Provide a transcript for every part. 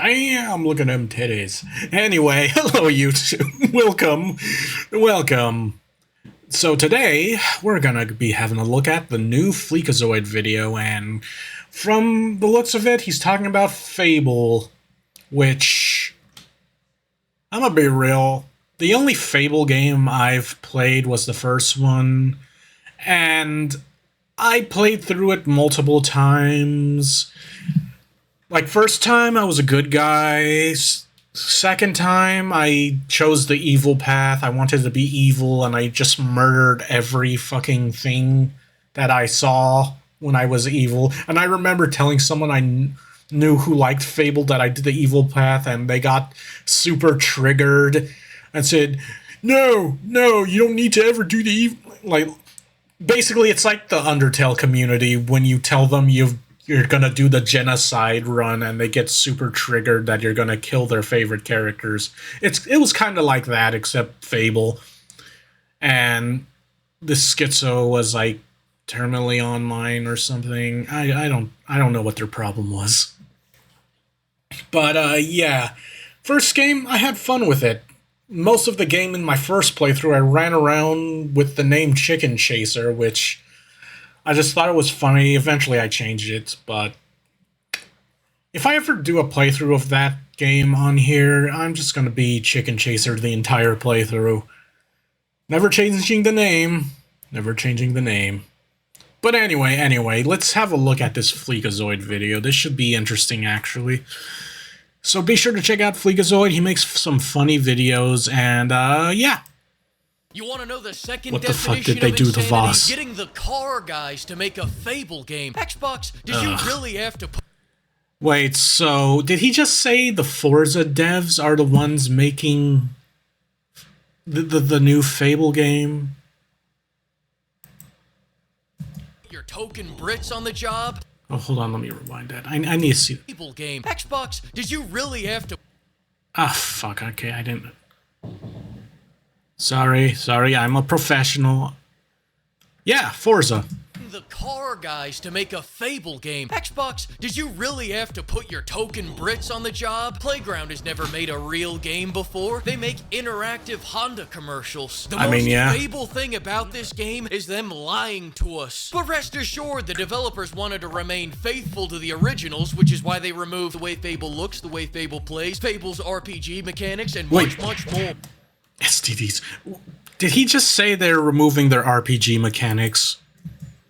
Damn, look at them titties. Anyway, hello YouTube. Welcome. So today, we're gonna be having a look at the new FLEEKAZOID video, and from the looks of it, he's talking about Fable, which, I'm gonna be real, the only Fable game I've played was the first one, and I played through it multiple times. Like, first time, I was a good guy. Second time, I chose the evil path. I wanted to be evil, and I just murdered every fucking thing that I saw when I was evil. And I remember telling someone I knew who liked Fable that I did the evil path, and they got super triggered and said, no, you don't need to ever do the evil. Like, basically, it's like the Undertale community when you tell them you're gonna do the genocide run, and they get super triggered that you're gonna kill their favorite characters. It was kind of like that, except Fable. And this schizo was like terminally online or something. I don't know what their problem was. But yeah, first game, I had fun with it. Most of the game in my first playthrough, I ran around with the name Chicken Chaser, which I just thought it was funny. Eventually I changed it, but if I ever do a playthrough of that game on here, I'm just going to be Chicken Chaser the entire playthrough. Never changing the name. Never changing the name. But anyway, let's have a look at this FLEEKAZOID video. This should be interesting, actually. So be sure to check out FLEEKAZOID. He makes some funny videos, and yeah. You want to know the second What the fuck definition did they of do to insanity? Voss? Getting the car guys to make a Fable game. Xbox, did you really have to put... Wait, so did he just say the Forza devs are the ones making the new Fable game? your token Brits on the job? Oh, hold on, let me rewind that. I need to see. Fable game. Xbox, did you really have to... Ah, fuck, okay, I didn't... Sorry, I'm a professional. Yeah, Forza. The car guys to make a Fable game. Xbox, did you really have to put your token Brits on the job? Playground has never made a real game before. They make interactive Honda commercials. The most Fable thing about this game is them lying to us. But rest assured, the developers wanted to remain faithful to the originals, which is why they removed the way Fable looks, the way Fable plays, Fable's RPG mechanics, and much more. STDs. Did he just say they're removing their RPG mechanics?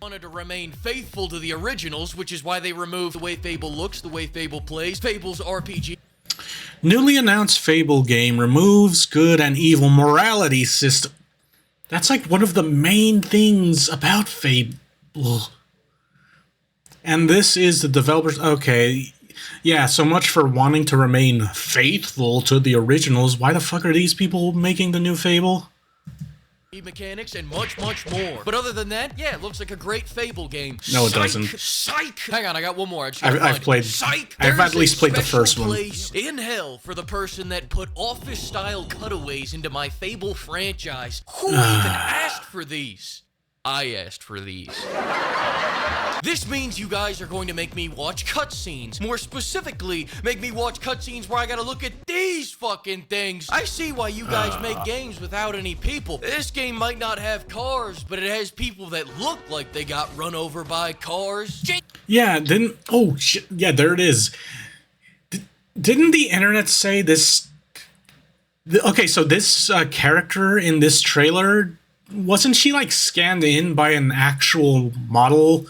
Wanted to remain faithful to the originals, which is why they removed the way Fable looks, the way Fable plays, Fable's RPG. Newly announced Fable game removes good and evil morality system. That's like one of the main things about Fable. And this is the developers. Okay. Yeah, so much for wanting to remain faithful to the originals. Why the fuck are these people making the new Fable? Mechanics and much more. But other than that, yeah, it looks like a great Fable game. No, it doesn't. Psych! Hang on, I got one more. I've played. Psych! I've at least played the first one. Place in hell for the person that put office-style cutaways into my Fable franchise. Who even asked for these? I asked for these. This means you guys are going to make me watch cutscenes. More specifically, make me watch cutscenes where I gotta look at these fucking things. I see why you guys make games without any people. This game might not have cars, but it has people that look like they got run over by cars. Yeah, didn't... Oh, shit. Yeah, there it is. Didn't the internet say this... Okay, so this character in this trailer, wasn't she, like, scanned in by an actual model?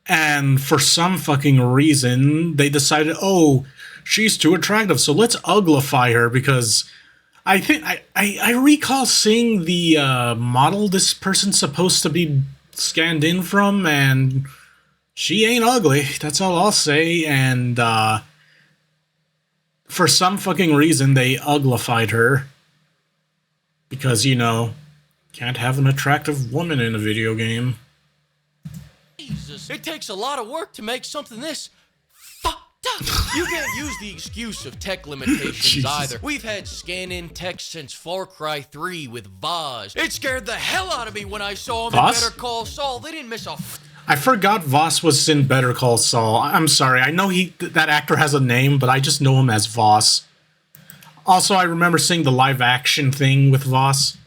And for some fucking reason, they decided, oh, she's too attractive, so let's uglify her, because I think I recall seeing the model this person's supposed to be scanned in from, and she ain't ugly. That's all I'll say. And for some fucking reason, they uglified her. Because, you know, can't have an attractive woman in a video game. Jesus, it takes a lot of work to make something this fucked up. You can't use the excuse of tech limitations either. We've had scan-in tech since Far Cry 3 with Voss. It scared the hell out of me when I saw him in Better Call Saul. They didn't miss a I forgot Voss was in Better Call Saul. I'm sorry. I know that actor has a name, but I just know him as Voss. Also, I remember seeing the live-action thing with Voss.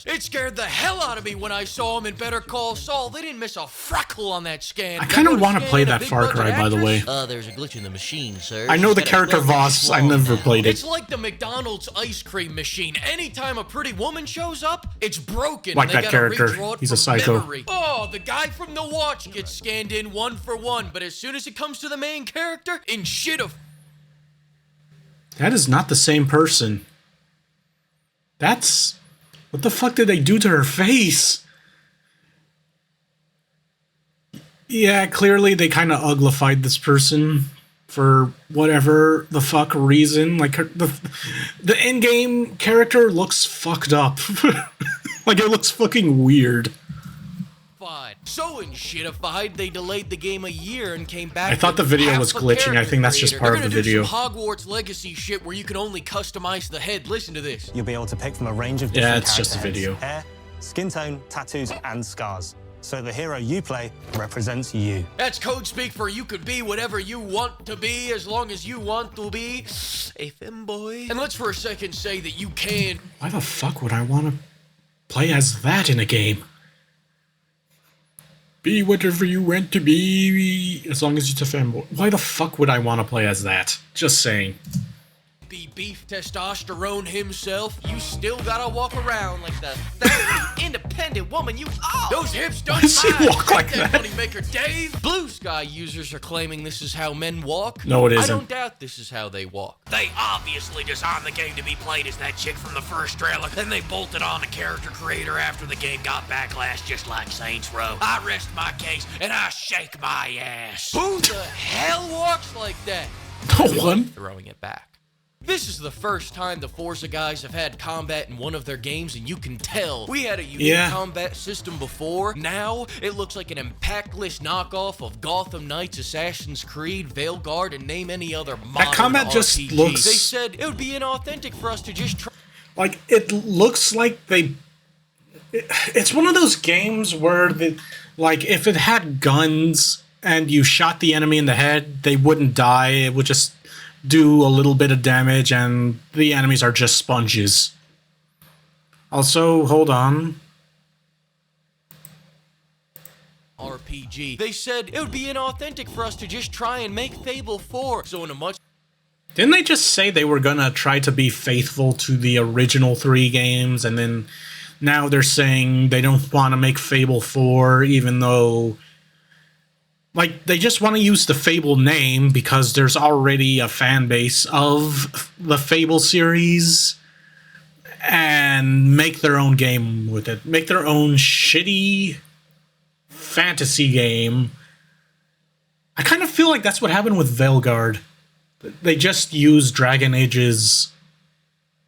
It scared the hell out of me when I saw him in Better Call Saul. They didn't miss a freckle on that scan. I kind of want to play that Far Cry, by the way. There's a glitch in the machine, sir. I know the character Voss. I never played it. It's like the McDonald's ice cream machine. Anytime a pretty woman shows up, it's broken. Like that character. He's a psycho. Memory. Oh, the guy from The Watch gets scanned in 1 for 1, but as soon as it comes to the main character, in shit of... That is not the same person. That's... What the fuck did they do to her face? Yeah, clearly they kind of uglified this person for whatever the fuck reason. Like, the in-game character looks fucked up. Like, it looks fucking weird. So shitified, they delayed the game a year and came back. I thought the video was glitching. I think that's just part of the video. Do some Hogwarts Legacy shit where you can only customize the head. Listen to this. You'll be able to pick from a range of different it's just a video. Hair, skin tone, tattoos, and scars. So the hero you play represents you. That's code speak for you could be whatever you want to be as long as you want to be a femboy. And let's for a second say that you can. Why the fuck would I want to play as that in a game? Be whatever you want to be, as long as it's a fanboy. Why the fuck would I want to play as that? Just saying. Be beef testosterone himself, you still gotta walk around like the third independent woman you are. Those hips don't lie. Walk like that? Moneymaker Dave. Blue Sky users are claiming this is how men walk. No, it isn't. I don't doubt this is how they walk. They obviously designed the game to be played as that chick from the first trailer, then they bolted on a character creator after the game got backlash, just like Saints Row. I rest my case and I shake my ass. Who the hell walks like that? No one. Throwing it back. This is the first time the Forza guys have had combat in one of their games, and you can tell. We had a unique combat system before. Now, it looks like an impactless knockoff of Gotham Knights, Assassin's Creed, Veilguard, and name any other modern that combat RPG. just looks... They said it would be inauthentic for us to just try... Like, it looks like they... It's one of those games where, like, if it had guns and you shot the enemy in the head, they wouldn't die. It would just... do a little bit of damage, and the enemies are just sponges. Also, hold on. RPG. They said it would be inauthentic for us to just try and make Fable 4. So in a much... Didn't they just say they were gonna try to be faithful to the original 3 games, and then now they're saying they don't want to make Fable 4, even though... Like, they just want to use the Fable name because there's already a fan base of the Fable series and make their own game with it. Make their own shitty fantasy game. I kind of feel like that's what happened with Veilguard. They just used Dragon Age's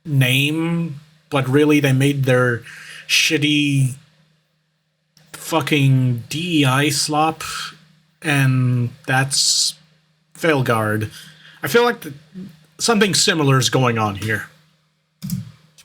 name, but really they made their shitty fucking DEI slop. And that's Veilguard. I feel like something similar is going on here.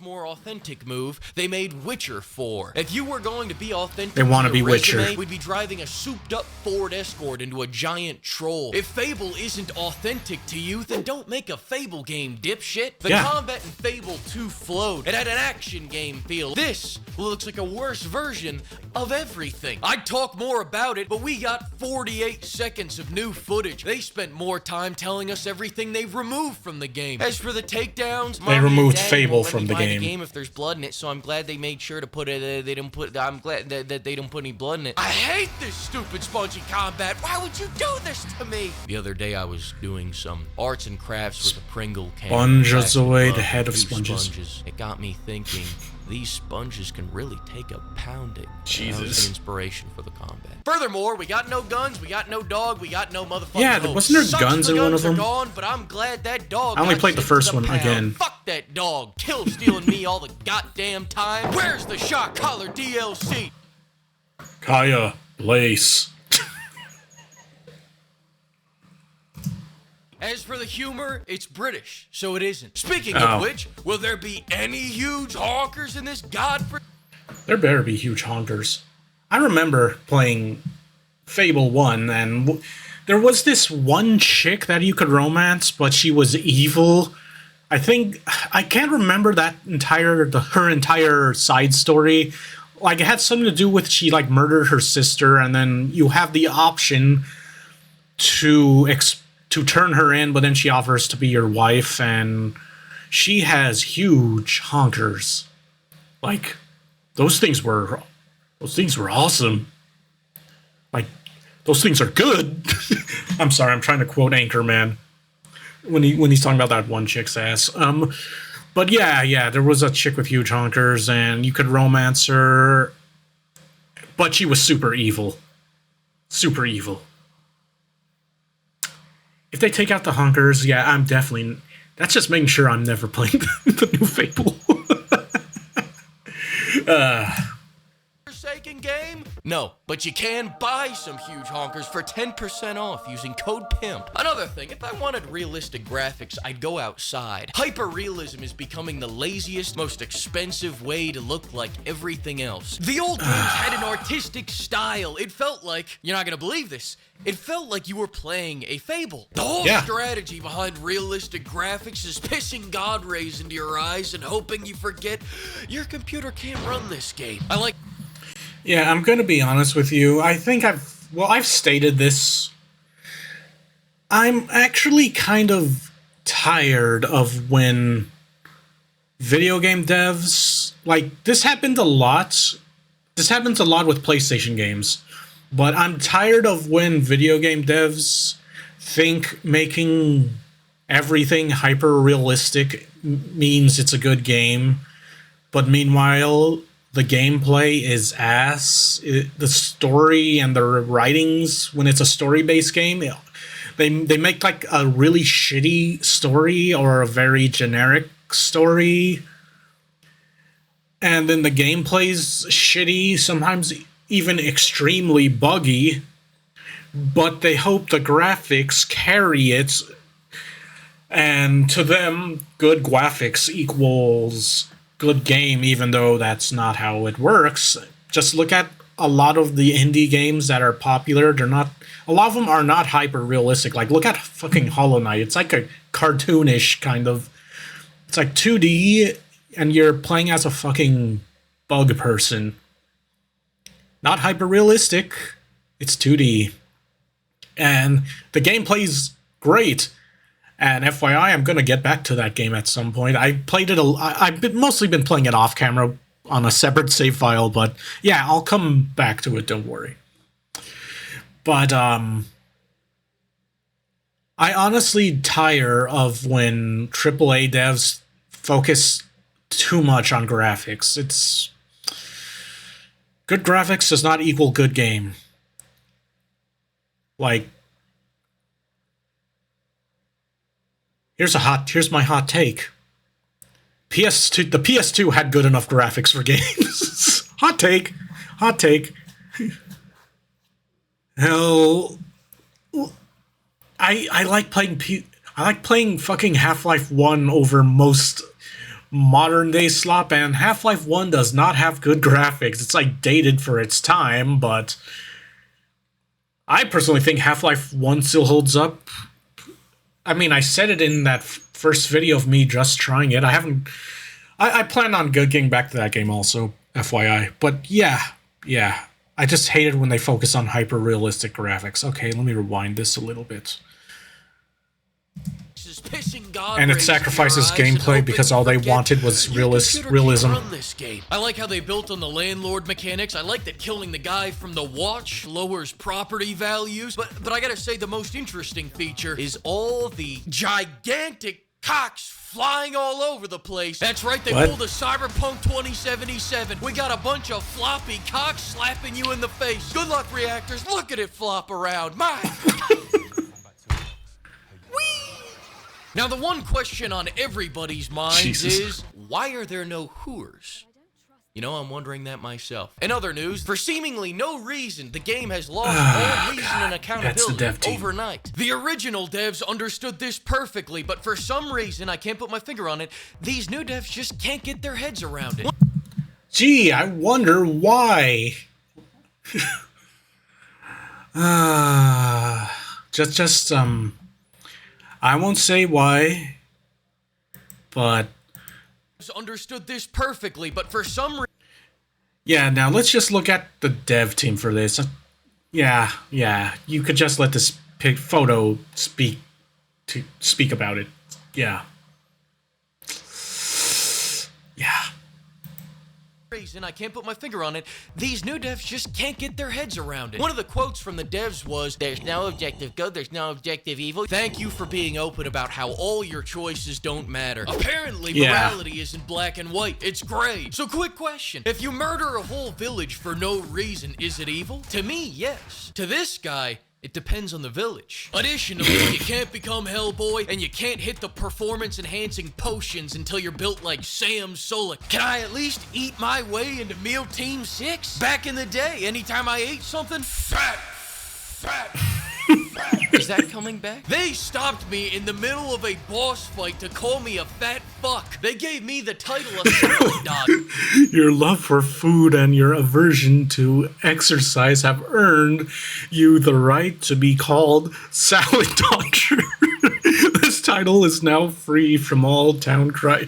More authentic move, they made Witcher 4. If you were going to be authentic, they want to be Witcher. We'd be driving a souped-up Ford Escort into a giant troll. If Fable isn't authentic to you, then don't make a Fable game, dipshit. The combat in Fable 2 flowed. It had an action game feel. This looks like a worse version of everything. I'd talk more about it, but we got 48 seconds of new footage. They spent more time telling us everything they've removed from the game. As for the takedowns, they removed Fable from the game. If there's blood in it, so I'm glad they made sure to put it. I'm glad that they don't put any blood in it. I hate this stupid spongy combat. Why would you do this to me? The other day I was doing some arts and crafts with a Pringle can. Spongezoid, head of sponges. It got me thinking. These sponges can really take a pounding. Jesus. That was the inspiration for the combat. Furthermore, we got no guns, we got no dog, we got no motherfucking Yeah, wasn't there guns in one of them? Gone, but I'm glad that dog I only played the first one again. Fuck that dog. Kill stealing me all the goddamn time. Where's the shot collar DLC? Kaya, Blaze. As for the humor, it's British, so it isn't. Speaking of which, will there be any huge honkers in this There better be huge honkers. I remember playing Fable 1, and there was this one chick that you could romance, but she was evil. I think I can't remember that her entire side story. Like, it had something to do with she like murdered her sister, and then you have the option to turn her in, but then she offers to be your wife, and she has huge honkers. Like, those things were awesome. Like, those things are good. I'm sorry, I'm trying to quote Anchorman when he's talking about that one chick's ass. But yeah, there was a chick with huge honkers, and you could romance her, but she was super evil. Super evil. If they take out the honkers, yeah, I'm definitely... That's just making sure I'm never playing the new Fable. Forsaken game? No, but you can buy some huge honkers for 10% off using code PIMP. Another thing, if I wanted realistic graphics, I'd go outside. Hyper-realism is becoming the laziest, most expensive way to look like everything else. The old games had an artistic style. It felt like, you're not gonna believe this, it felt like you were playing a Fable. The whole strategy behind realistic graphics is pissing God rays into your eyes and hoping you forget your computer can't run this game. Yeah, I'm gonna be honest with you. I think I've stated this. I'm actually kind of tired of when video game devs, like, this happens a lot with PlayStation games, but I'm tired of when video game devs think making everything hyper-realistic means it's a good game, but meanwhile, the gameplay is ass. The story and the writings, when it's a story-based game, they make like a really shitty story or a very generic story. And then the gameplay's shitty, sometimes even extremely buggy. But they hope the graphics carry it. And to them, good graphics equals good game, even though that's not how it works. Just look at a lot of the indie games that are popular. A lot of them are not hyper realistic. Like, look at fucking Hollow Knight. It's like a cartoonish kind of, it's like 2D, and you're playing as a fucking bug person. Not hyper realistic. It's 2D. And the gameplay's great. And FYI, I'm going to get back to that game at some point. I've mostly been playing it off camera on a separate save file, but yeah, I'll come back to it, don't worry. But I honestly tire of when AAA devs focus too much on graphics. Good graphics does not equal good game. Like, here's my hot take. The PS2 had good enough graphics for games. Hot take. Hell, I like playing fucking Half-Life 1 over most modern day slop, and Half-Life 1 does not have good graphics. It's like dated for its time, but I personally think Half-Life 1 still holds up. I mean, I said it in that first video of me just trying it. I plan on getting back to that game also, FYI. But yeah. I just hate it when they focus on hyper-realistic graphics. Okay, let me rewind this a little bit. And it sacrifices gameplay because all they wanted was realism. I like how they built on the landlord mechanics. I like that killing the guy from the watch lowers property values. But I gotta say, the most interesting feature is all the gigantic cocks flying all over the place. That's right, they pulled a Cyberpunk 2077. We got a bunch of floppy cocks slapping you in the face. Good luck, reactors. Look at it flop around. My... Now, the one question on everybody's minds is, why are there no whores? You know, I'm wondering that myself. In other news, for seemingly no reason, the game has lost all reason and accountability overnight. The original devs understood this perfectly, but for some reason, I can't put my finger on it, these new devs just can't get their heads around it. Gee, I wonder why. Just I won't say why, but Understood this perfectly, but for some reason. yeah, now let's just look at the dev team for this. Yeah, you could just let this photo speak about it. Yeah. I can't put my finger on it. These new devs just can't get their heads around it. One of the quotes from the devs was, "There's no objective good, there's no objective evil. Thank you for being open about how all your choices don't matter." Apparently, morality isn't black and white, it's gray. So quick question. If you murder a whole village for no reason, is it evil? To me, yes. To this guy, it depends on the village. Additionally, you can't become Hellboy, and you can't hit the performance-enhancing potions until you're built like Sam Solik. Can I at least eat my way into Meal Team 6? Back in the day, anytime I ate something, fat. Is that coming back? They stopped me in the middle of a boss fight to call me a fat fuck. They gave me the title of Salad Dog. Your love for food and your aversion to exercise have earned you the right to be called Salad Dodger. This title is now free from all town cry.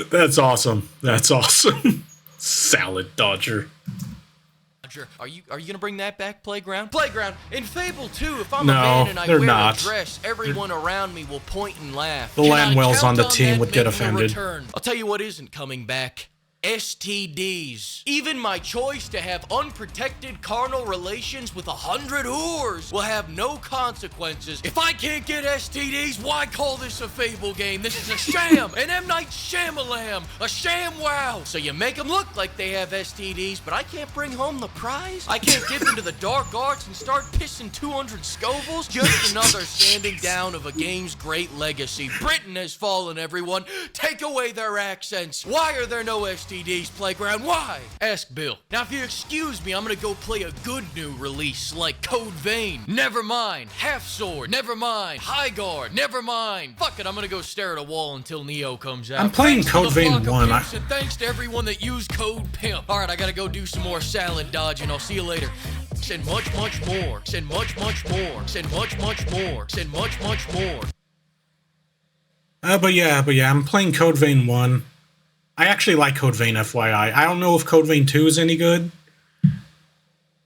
That's awesome. That's awesome. Salad Dodger. Are you gonna bring that back, Playground? Playground, in Fable 2, if I'm No, a man and I they're wear not. a dress, everyone around me will point and laugh. The Can I Lanwells on count the team that would get making a offended. return? I'll tell you what isn't coming back. STDs. Even my choice to have unprotected carnal relations with 100 whores will have no consequences. If I can't get STDs, why call this a Fable game? This is a sham, an M. Night Shyamalan, a sham wow. So you make them look like they have STDs, but I can't bring home the prize? I can't dip into the dark arts and start pissing 200 Scovilles? Just another standing down of a game's great legacy. Britain has fallen, everyone. Take away their accents. Why are there no STDs, Playground? Why? Ask Bill. Now, if you excuse me, I'm gonna go play a good new release like Code Vein. Never mind. Half Sword. Never mind. High Guard. Never mind. Fuck it, I'm gonna go stare at a wall until Neo comes out. I'm playing Thanks Code to the Vein flock of 1. pimps, and thanks to everyone that used Code Pimp. Alright, I gotta go do some more salad dodging. I'll see you later. Send much more. Send much more. Send much more. Send much more. But yeah, I'm playing Code Vein 1. I actually like Code Vein, FYI. I don't know if Code Vein 2 is any good.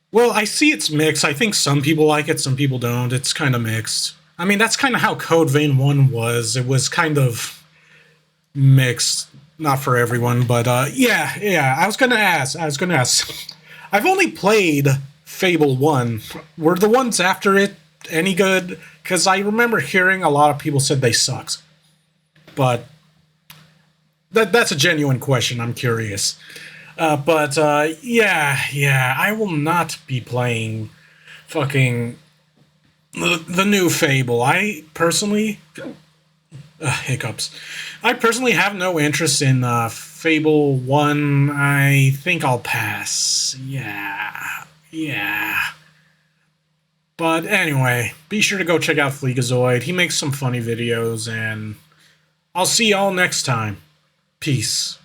Well, I see it's mixed. I think some people like it, some people don't. It's kind of mixed. I mean, that's kind of how Code Vein 1 was. It was kind of mixed. Not for everyone, but yeah. I was gonna ask. I've only played Fable 1. Were the ones after it any good? Because I remember hearing a lot of people said they sucked. But that's a genuine question. I'm curious. Yeah, I will not be playing fucking the new Fable. I personally... hiccups. I personally have no interest in Fable 1. I think I'll pass. Yeah. But anyway, be sure to go check out FLEEKAZOID. He makes some funny videos, and I'll see y'all next time. Peace.